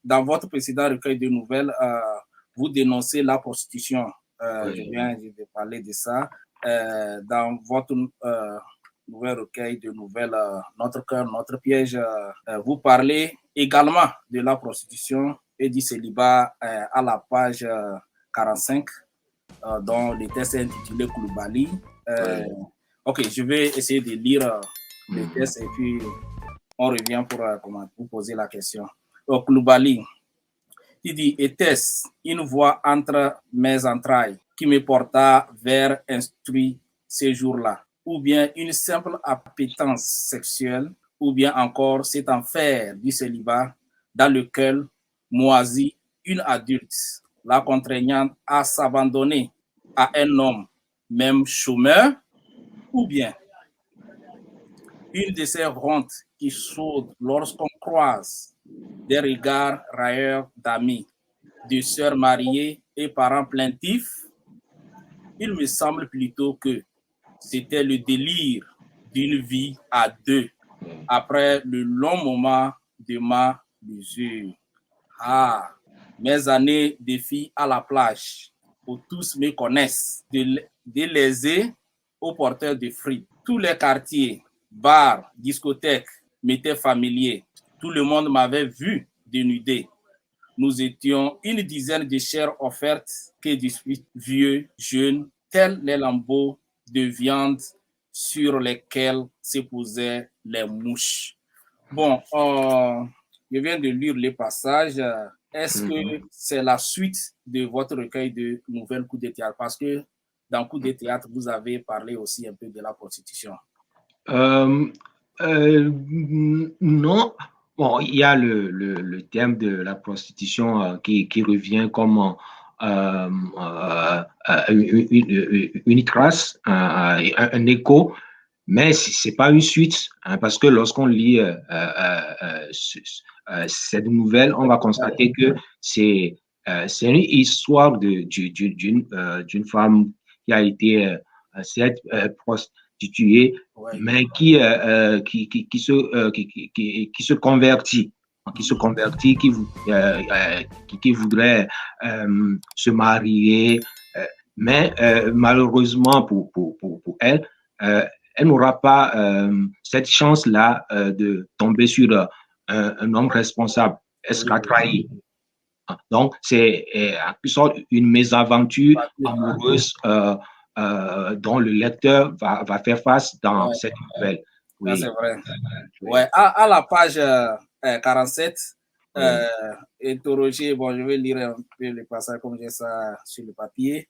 dans votre précédent recueil de nouvelles, vous dénoncez la prostitution. Je viens de parler de ça. Dans votre nouvel recueil de nouvelles, Notre cœur, notre piège, vous parlez également de la prostitution et du célibat à la page 45, dont le texte est intitulé Koulibaly. Ok, je vais essayer de lire le texte et puis on revient pour vous poser la question. Koulibaly, il dit: était-ce une voix entre mes entrailles qui me porta vers instruit ces jours-là, ou bien une simple appétence sexuelle, ou bien encore cet enfer du célibat dans lequel moisit une adulte, la contraignant à s'abandonner à un homme, même chômeur, ou bien une de ces hontes qui sautent lorsqu'on croise des regards railleurs d'amis, de sœurs mariées et parents plaintifs. Il me semble plutôt que c'était le délire d'une vie à deux après le long moment de ma mesure. Ah, mes années de filles à la plage, où tous me connaissent, de l'aisé au porteur de frites. Tous les quartiers, bars, discothèques m'étaient familiers. Tout le monde m'avait vu dénudé. Nous étions une dizaine de chairs offertes que disputent vieux, jeunes, tels les lambeaux de viande sur lesquels se posaient les mouches. Bon, je viens de lire les passages. Est-ce que c'est la suite de votre recueil de nouvelles coups de théâtre? Parce que dans Coups de théâtre, vous avez parlé aussi un peu de la prostitution. Non. Bon, il y a le thème de la prostitution qui revient comme une trace, un écho, mais ce n'est pas une suite, hein, parce que lorsqu'on lit cette nouvelle, on va constater que c'est une histoire d'une femme qui a été cette prostituée, mais qui se convertit, qui voudrait se marier, mais malheureusement pour elle, elle n'aura pas cette chance-là de tomber sur un homme responsable. Elle sera trahie. Donc, c'est en quelque sorte une mésaventure amoureuse dont le lecteur va faire face dans cette nouvelle. Oui. C'est vrai. Ouais. À la page 47, interrogé, bon, je vais lire un peu le passage comme j'ai ça sur le papier.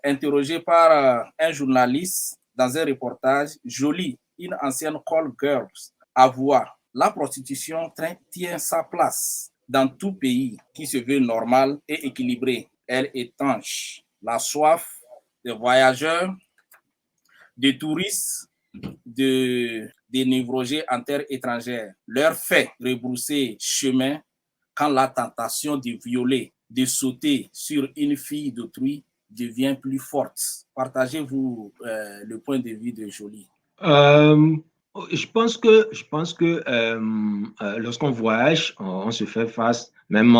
Interrogé par un journaliste dans un reportage, Jolie, une ancienne call girl, avoua: la prostitution tient sa place dans tout pays qui se veut normal et équilibré. Elle étanche la soif des voyageurs, des touristes, des névrogés en terre étrangère. Leur fait rebrousser chemin quand la tentation de violer, de sauter sur une fille d'autrui devient plus forte. Partagez-vous le point de vue de Jolie. Je pense que lorsqu'on voyage, on se fait face même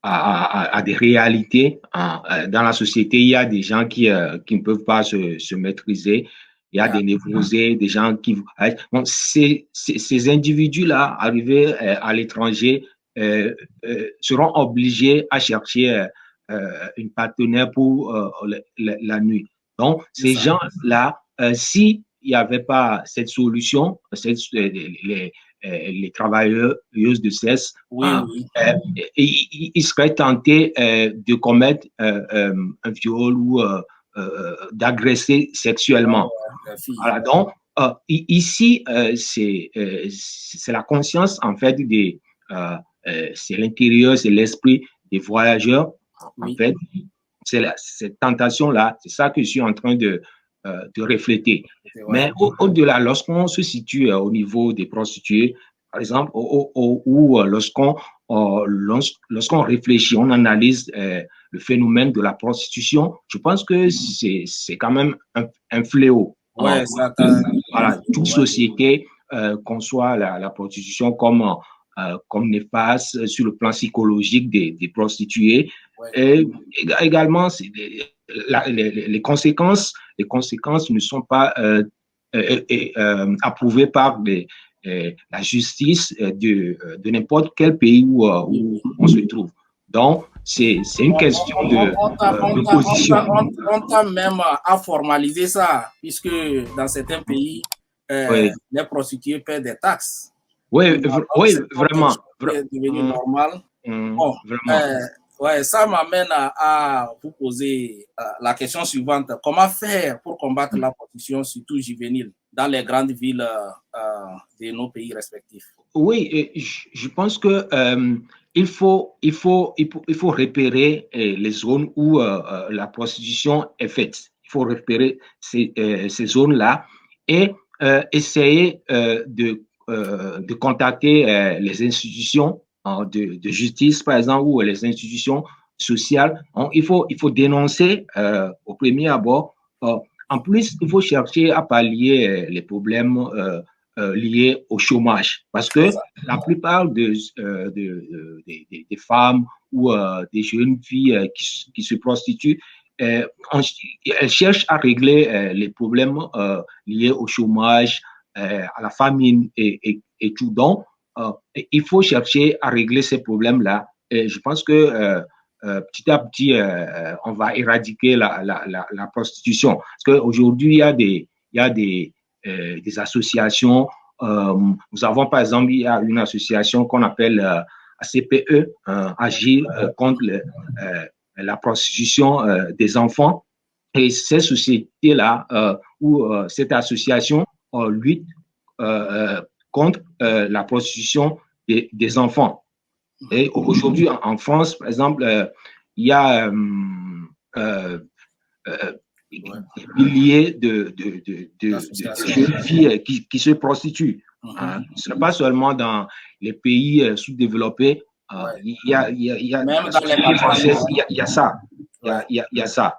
à des réalités. Dans la société, il y a des gens qui ne peuvent pas se maîtriser. Il y a des névrosés, des gens qui... Bon, ces individus-là, arrivés à l'étranger, seront obligés à chercher une partenaire pour la nuit. Donc, ces gens-là, s'il n'y avait pas cette solution, les travailleurs de sexe, ils seraient tentés de commettre un viol ou d'agresser sexuellement. Voilà, donc, ici, c'est la conscience, en fait, c'est l'intérieur, c'est l'esprit des voyageurs. En fait, c'est cette tentation-là, c'est ça que je suis en train de refléter. Mais au-delà, lorsqu'on se situe au niveau des prostituées, par exemple, ou lorsqu'on réfléchit, on analyse le phénomène de la prostitution, je pense que c'est quand même un fléau. Voilà, toute société conçoit la prostitution comme comme néfaste sur le plan psychologique des prostituées. Ouais. Et également, les conséquences ne sont pas approuvées par la justice de n'importe quel pays où on se trouve. Donc, c'est une question de position. On t'a même à formaliser ça, puisque dans certains pays, Oui. les prostituées paient des taxes. Oui, oui, vraiment. C'est devenu normal. Bon, vraiment. Ouais, ça m'amène à vous poser la question suivante. Comment faire pour combattre la prostitution, surtout juvénile, dans les grandes villes de nos pays respectifs? Oui, je pense que il faut repérer les zones où la prostitution est faite. Il faut repérer ces zones-là et essayer de contacter les institutions de justice, par exemple, ou les institutions sociales. Donc, il faut dénoncer au premier abord. En plus, il faut chercher à pallier les problèmes liés au chômage, parce que la plupart des femmes ou des jeunes filles qui se prostituent, elles cherchent à régler les problèmes liés au chômage, à la famine et tout. Donc, il faut chercher à régler ces problèmes-là. Et je pense que petit à petit, on va éradiquer la prostitution. Parce qu'aujourd'hui, il y a des associations. Nous avons, par exemple, il y a une association qu'on appelle ACPE, Agir contre la prostitution des enfants. Et ces sociétés-là, ou cette association lutte contre la prostitution des enfants. Et aujourd'hui, en France, par exemple, il y a des milliers de jeunes filles qui se prostituent. Ce n'est pas seulement dans les pays sous-développés. Il y a même dans les pays françaises, il y a ça. Il y a ça.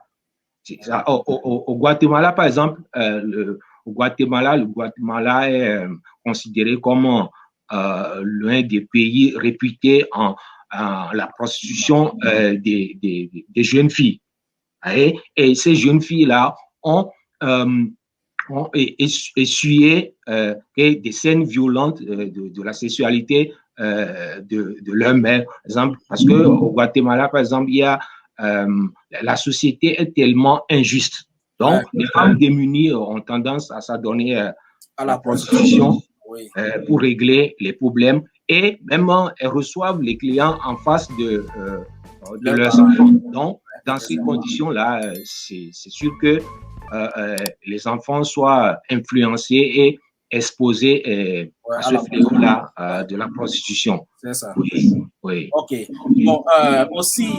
Au Guatemala, par exemple, le Guatemala est considéré comme l'un des pays réputés en la prostitution des jeunes filles. Et ces jeunes filles-là ont essuyé des scènes violentes de la sexualité de leur mère, par exemple, parce qu'au Guatemala, par exemple, il y a la société est tellement injuste. Donc, les femmes démunies ont tendance à s'adonner à la prostitution pour régler les problèmes et même elles reçoivent les clients en face de leurs enfants. Donc, dans ces conditions-là, c'est sûr que les enfants soient influencés et exposés à ce fléau-là de la prostitution. C'est ça. Oui. OK. Bon, aussi,